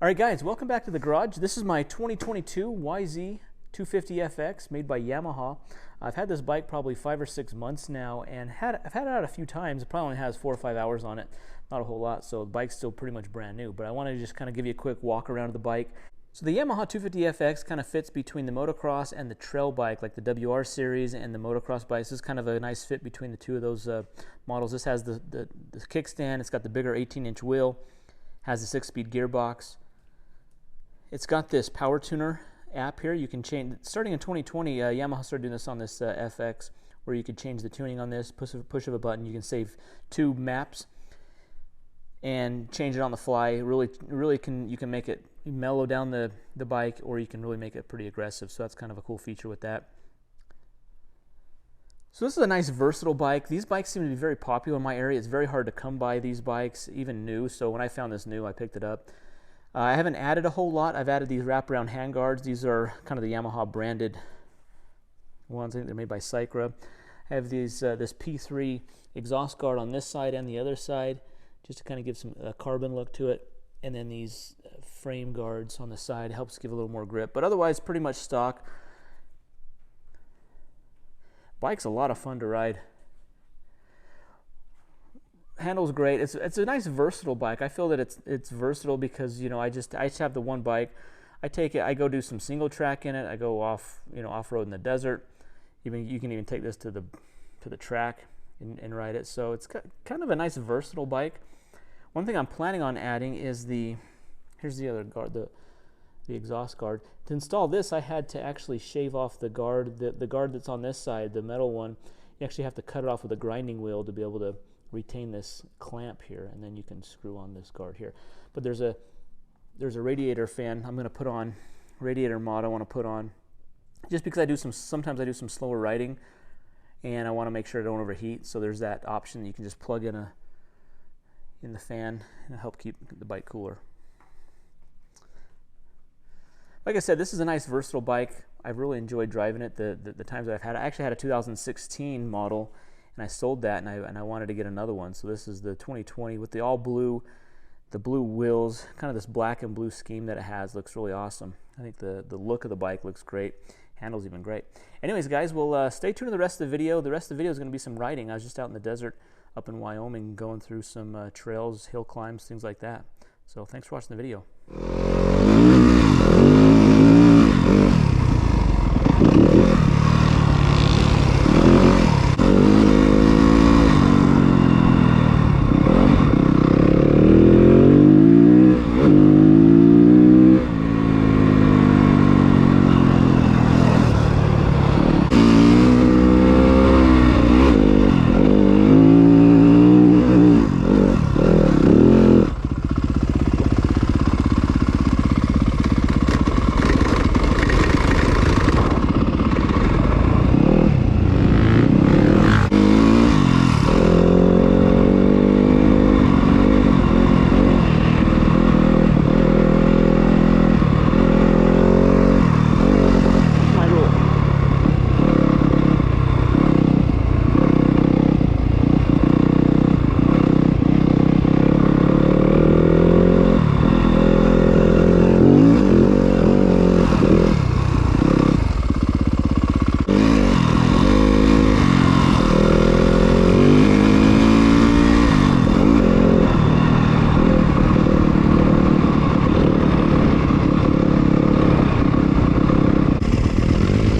All right, guys, welcome back to the garage. This is my 2022 YZ250FX made by Yamaha. I've had this bike probably 5 or 6 months now, and I've had it out a few times. It probably only has 4 or 5 hours on it, not a whole lot, so the bike's still pretty much brand new. But I wanted to just kind of give you a quick walk around of the bike. So the Yamaha 250FX kind of fits between the motocross and the trail bike, like the WR series and the motocross bikes. This is kind of a nice fit between the two of those models. This has the kickstand. It's got the bigger 18-inch wheel, has the 6-speed gearbox. It's got this power tuner app here. You can change, starting in 2020, Yamaha started doing this on this FX, where you could change the tuning on this, push of a button. You can save 2 maps and change it on the fly. You can make it mellow down the bike, or you can really make it pretty aggressive. So that's kind of a cool feature with that. So this is a nice versatile bike. These bikes seem to be very popular in my area. It's very hard to come by these bikes, even new. So when I found this new, I picked it up. I haven't added a whole lot. I've added these wraparound handguards. These are kind of the Yamaha branded ones. I think they're made by Cycra. I have these this P3 exhaust guard on this side and the other side, just to kind of give some carbon look to it. And then these frame guards on the side helps give a little more grip. But otherwise, pretty much stock. Bike's a lot of fun to ride. Handles great. It's a nice versatile bike. I feel that it's versatile because, you know, I just have the one bike. I take it, I go do some single track in it. I go off road in the desert. You can even take this to the track and ride it. So it's kind of a nice versatile bike. One thing I'm planning on adding is here's the other guard, the exhaust guard. To install this, I had to actually shave off the guard, the guard that's on this side, the metal one. You actually have to cut it off with a grinding wheel to be able to retain this clamp here, and then you can screw on this guard here. But there's a radiator fan I'm going to put on, radiator mod I want to put on, just because sometimes I do some slower riding, and I want to make sure I don't overheat. So there's that option. You can just plug in the fan and help keep the bike cooler. Like I said, this is a nice versatile bike. I've really enjoyed driving it the times that I've had it. I actually had a 2016 model, and I sold that, and I wanted to get another one. So this is the 2020 with the all blue, the blue wheels, kind of this black and blue scheme that it has. Looks really awesome. I think the look of the bike looks great. Handles even great. Anyways, guys, we'll stay tuned to the rest of the video. The rest of the video is going to be some riding. I was just out in the desert up in Wyoming going through some trails, hill climbs, things like that. So thanks for watching the video.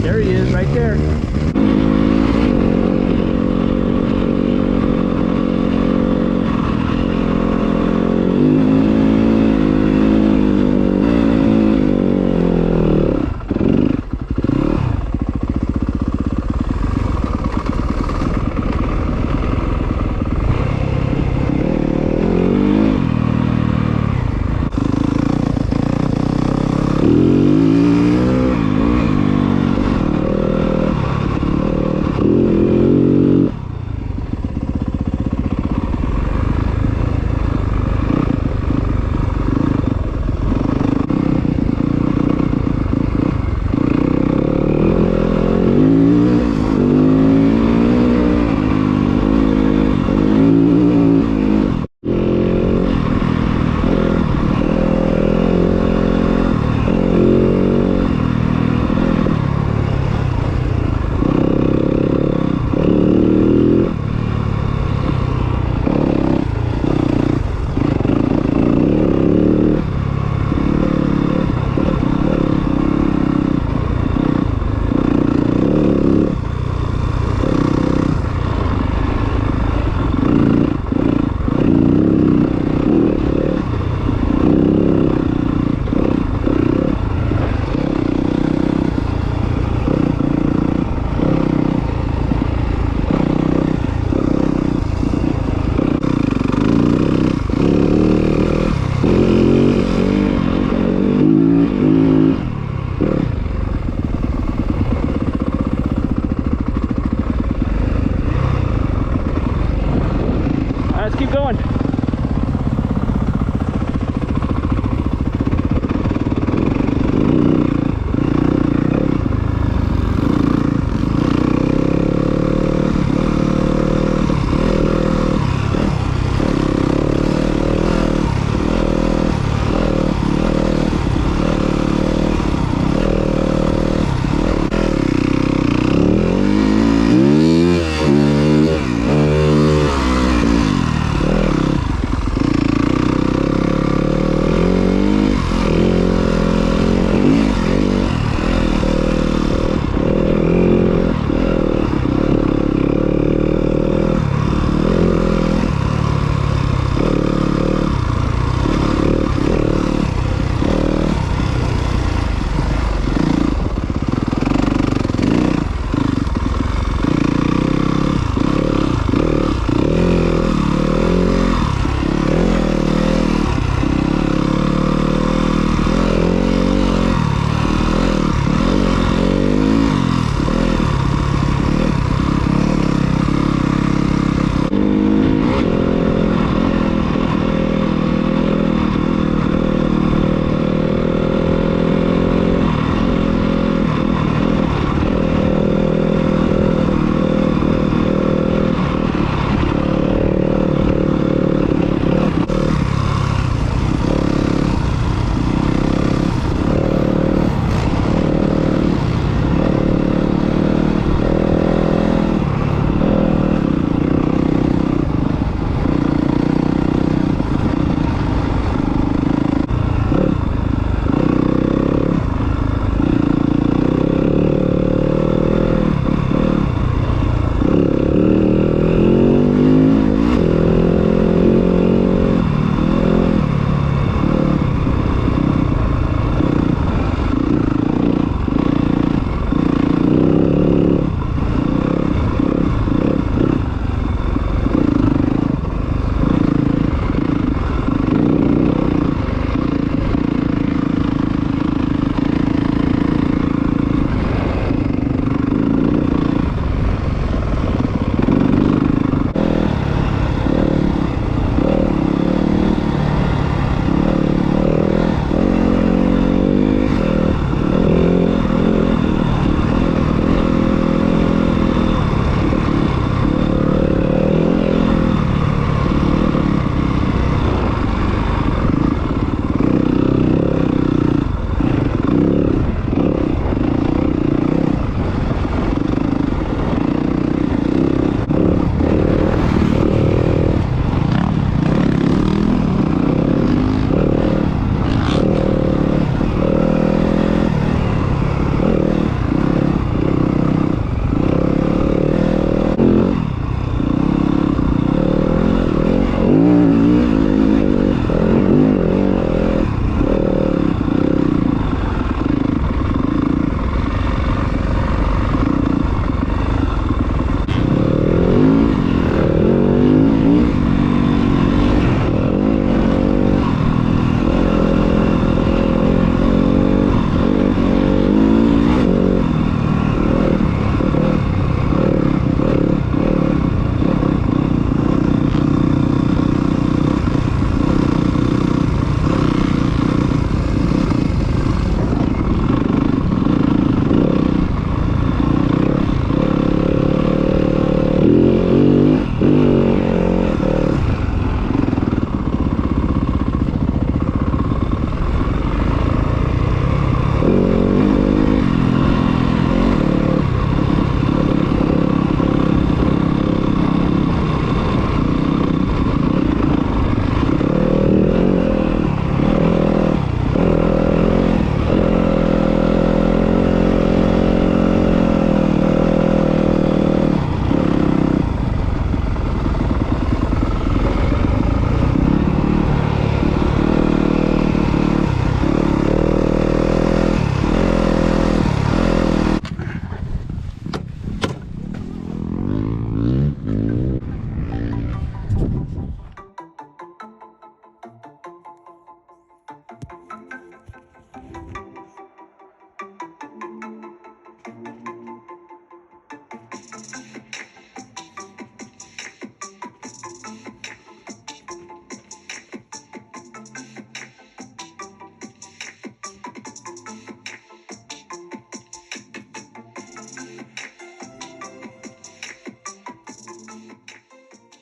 There he is, right there.